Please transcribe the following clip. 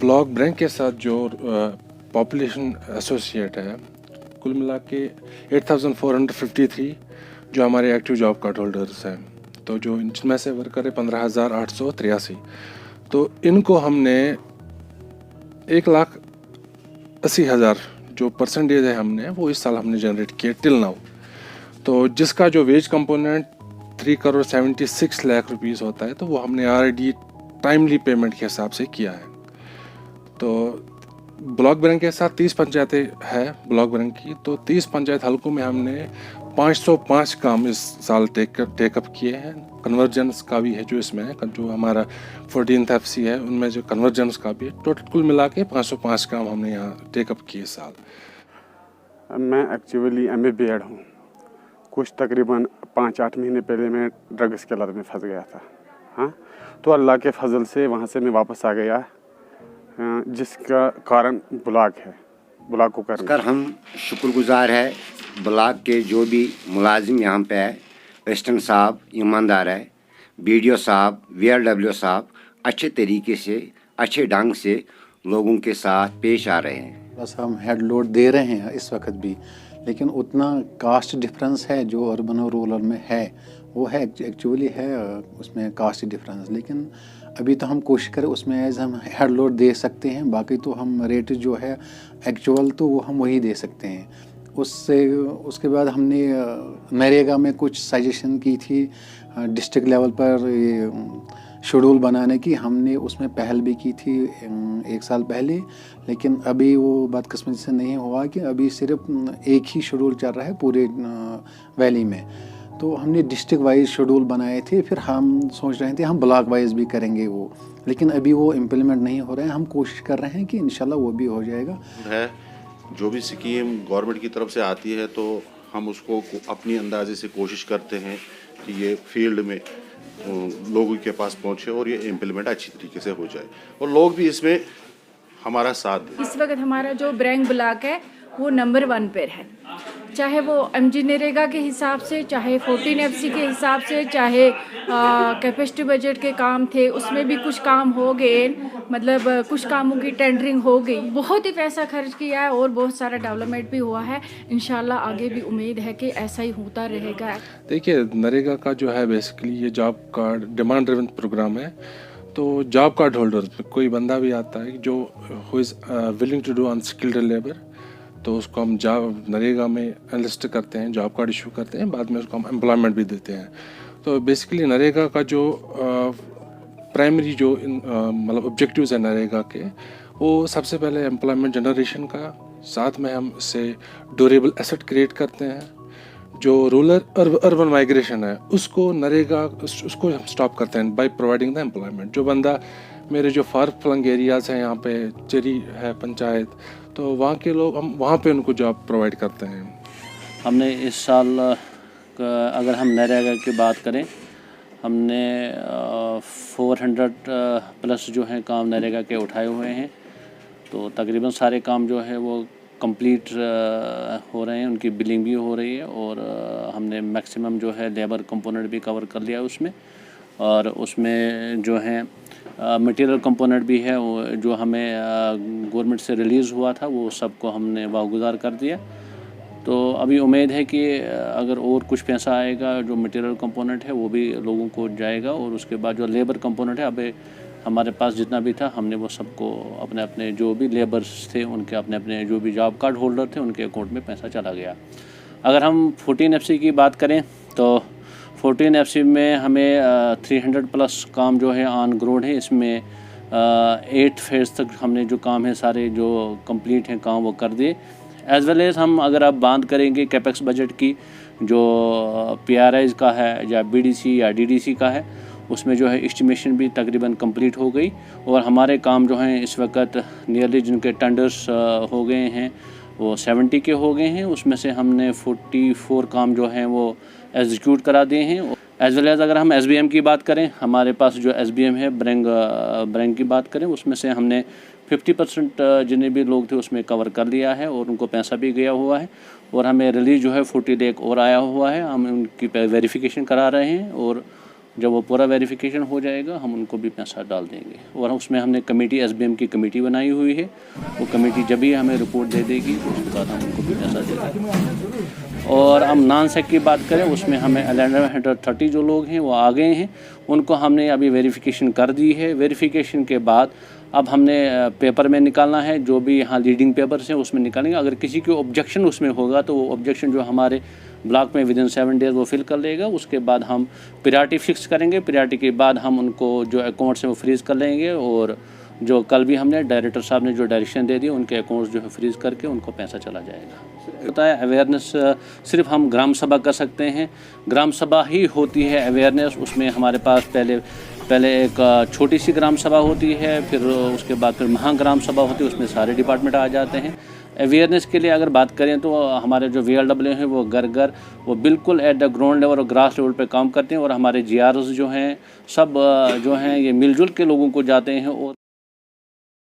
Block ब्रैंक के साथ जो पॉपुलेशन एसोसिएट है, कुल मिला के 8453 जो हमारे एक्टिव जॉब कार्ड होल्डर्स हैं, तो जो जिनमें से वर्कर है 15,883, तो इनको हमने 1,80,000 जो परसेंटेज है हमने वो इस साल हमने जनरेट किए टिल नाउ। तो जिसका जो वेज कंपोनेंट 3,76,00,000 रुपीज़ होता है, तो वो हमने ऑलरेडी टाइमली पेमेंट के हिसाब से किया है। तो ब्लॉक ब्रैंक के साथ 30 पंचायतें हैं ब्लॉक ब्रैंक की, तो 30 पंचायत हलकों में हमने 505 काम इस साल टेकअप किए हैं। कन्वर्जेंस का भी है जो इसमें है, जो हमारा 14th FC है उनमें जो कन्वर्जेंस का भी है। टोटल कुल मिला के 505 काम हमने यहाँ टेकअप किए इस साल। मैं एक्चुअली MA BEd हूँ। कुछ तकरीबन 5-8 महीने पहले मैं ड्रग्स के लत में फंस गया था। हाँ, तो अल्लाह के फजल से वहाँ से मैं वापस आ गया, जिसका कारण ब्लॉक है। ब्लॉक को कर हम शुक्रगुजार है ब्लॉक के जो भी मुलाजिम यहाँ पे है, प्रेसिडेंट साहब ईमानदार है, BDO साहब, VRW साहब अच्छे तरीके से अच्छे ढंग से लोगों के साथ पेश आ रहे हैं। बस हम हेड लोड दे रहे हैं इस वक्त भी, लेकिन उतना कास्ट डिफरेंस है जो अर्बन और रूरल में है, वो है एक्चुअली है उसमें कास्ट डिफरेंस। लेकिन अभी तो हम कोशिश करें उसमें एज हम हेड लोड दे सकते हैं, बाकी तो हम रेट जो है एक्चुअल तो वो हम वही दे सकते हैं। उसके बाद हमने नरेगा में कुछ सजेशन की थी डिस्ट्रिक्ट लेवल पर ये शेड्यूल बनाने की, हमने उसमें पहल भी की थी 1 साल पहले, लेकिन अभी वो बदकिस्मती से नहीं हुआ कि अभी सिर्फ एक ही शेड्यूल चल रहा है पूरे वैली में। तो हमने डिस्ट्रिक्ट वाइज शेड्यूल बनाए थे, फिर हम सोच रहे थे हम ब्लॉक वाइज भी करेंगे वो, लेकिन अभी वो इम्प्लीमेंट नहीं हो रहे हैं। हम कोशिश कर रहे हैं कि इंशाल्लाह वो भी हो जाएगा। जो भी स्कीम गवर्नमेंट की तरफ से आती है तो हम उसको अपनी अंदाजे से कोशिश करते हैं कि ये फील्ड में लोगों के पास पहुंचे और ये इम्प्लीमेंट अच्छी तरीके से हो जाए और लोग भी इसमें हमारा साथ दें। इस वक्त हमारा जो ब्रैंक ब्लॉक है वो नंबर 1 पर है, चाहे वो MG नरेगा के हिसाब से, चाहे 14 FC के हिसाब से, चाहे कैपेसिटी बजट के काम थे उसमें भी कुछ काम हो गए, मतलब कुछ कामों की टेंडरिंग हो गई, बहुत ही पैसा खर्च किया है और बहुत सारा डेवलपमेंट भी हुआ है। इंशाल्लाह आगे भी उम्मीद है कि ऐसा ही होता रहेगा। देखिए, नरेगा का जो है बेसिकली ये job card demand driven programme है। तो जॉब कार्ड होल्डर कोई बंदा भी आता है जो who is willing to do unskilled labour, तो उसको हम जॉब नरेगा में एनलिस्ट करते हैं, जॉब कार्ड इशू करते हैं, बाद में उसको हम एम्प्लॉयमेंट भी देते हैं। तो बेसिकली नरेगा का जो प्राइमरी जो मतलब ऑब्जेक्टिव्स है नरेगा के, वो सबसे पहले एम्प्लॉयमेंट जनरेशन का, साथ में हम इससे ड्यूरेबल एसेट क्रिएट करते हैं। जो रूरल अर्बन माइग्रेशन है उसको नरेगा उसको हम स्टॉप करते हैं बाय प्रोवाइडिंग द एम्प्लॉयमेंट। जो बंदा मेरे जो फार फ्लंग एरियाज़ हैं, यहाँ पे चेरी है पंचायत, तो वहाँ के लोग हम वहाँ पे उनको जॉब प्रोवाइड करते हैं। हमने इस साल अगर हम नरेगा की बात करें, हमने 400 प्लस जो हैं काम नरेगा के उठाए हुए हैं। तो तकरीबन सारे काम जो है वो कंप्लीट हो रहे हैं, उनकी बिलिंग भी हो रही है और हमने मैक्सिमम जो है लेबर कंपोनेंट भी कवर कर लिया उसमें। और उसमें जो है मटेरियल कंपोनेंट भी है वो जो हमें गवर्नमेंट से रिलीज़ हुआ था वो सबको हमने वागुजार कर दिया। तो अभी उम्मीद है कि अगर और कुछ पैसा आएगा जो मटेरियल कंपोनेंट है वो भी लोगों को जाएगा, और उसके बाद जो लेबर कंपोनेंट है अभी हमारे पास जितना भी था हमने वो सबको अपने अपने जो भी लेबर्स थे उनके अपने अपने जो भी जॉब कार्ड होल्डर थे उनके अकाउंट में पैसा चला गया। अगर हम 14 FC की बात करें तो 14 FC में हमें 300 प्लस काम जो है ऑन ग्राउंड है। इसमें 8 फेज़ तक हमने जो काम है सारे जो कंप्लीट हैं काम वो कर दिए। एज़ वेल एज़ हम अगर आप बात करेंगे कैपेक्स बजट की, जो PRIs का है या BDC या DDC का है, उसमें जो है एस्टिमेशन भी तकरीबन कंप्लीट हो गई और हमारे काम जो हैं इस वक्त नियरली जिनके टेंडर्स हो गए हैं वो 70 के हो गए हैं। उसमें से हमने 44 काम जो हैं वो एग्जीक्यूट करा दिए हैं। एज़ वेल एज़ अगर हम SBM की बात करें, हमारे पास जो SBM है ब्रैंक की बात करें, उसमें से हमने 50% जितने भी लोग थे उसमें कवर कर लिया है और उनको पैसा भी गया हुआ है। और हमें रिलीज़ जो है 40 लाख और आया हुआ है, हम उनकी वेरिफिकेशन करा रहे हैं और जब वो पूरा वेरिफिकेशन हो जाएगा हम उनको भी पैसा डाल देंगे। और उसमें हमने कमेटी SBM की कमेटी बनाई हुई है, वो कमेटी जब भी हमें रिपोर्ट दे देगी तो उसके बाद हम उनको भी पैसा दे देंगे। और हम नॉन सेक की बात करें, उसमें हमें 1130 जो लोग हैं वो आ गए हैं, उनको हमने अभी वेरिफिकेशन कर दी है। वेरिफिकेशन के बाद अब हमने पेपर में निकालना है, जो भी यहाँ लीडिंग पेपर्स हैं उसमें निकालेंगे। अगर किसी को ऑब्जेक्शन उसमें होगा तो वो ऑब्जेक्शन जो हमारे ब्लॉक में विदिन 7 डेज वो फिल कर लेगा। उसके बाद हम प्रायोरिटी फिक्स करेंगे, प्रायोरिटी के बाद हम उनको जो अकाउंट्स हैं वो फ्रीज़ कर लेंगे। और जो कल भी हमने डायरेक्टर साहब ने जो डायरेक्शन दे दी उनके अकाउंट्स जो है फ्रीज़ करके उनको पैसा चला जाएगा। होता है अवेयरनेस सिर्फ हम ग्राम सभा कर सकते हैं, ग्राम सभा ही होती है अवेयरनेस। उसमें हमारे पास पहले एक छोटी सी ग्राम सभा होती है, फिर उसके बाद फिर महाग्राम सभा होती है, उसमें सारे डिपार्टमेंट आ जाते हैं। अवेयरनेस के लिए अगर बात करें तो हमारे जो VLW हैं वो घर घर वो बिल्कुल एट द ग्राउंड लेवल और ग्रास लेवल पे काम करते हैं। और हमारे GRs जो हैं सब जो हैं ये मिलजुल के लोगों को जाते हैं और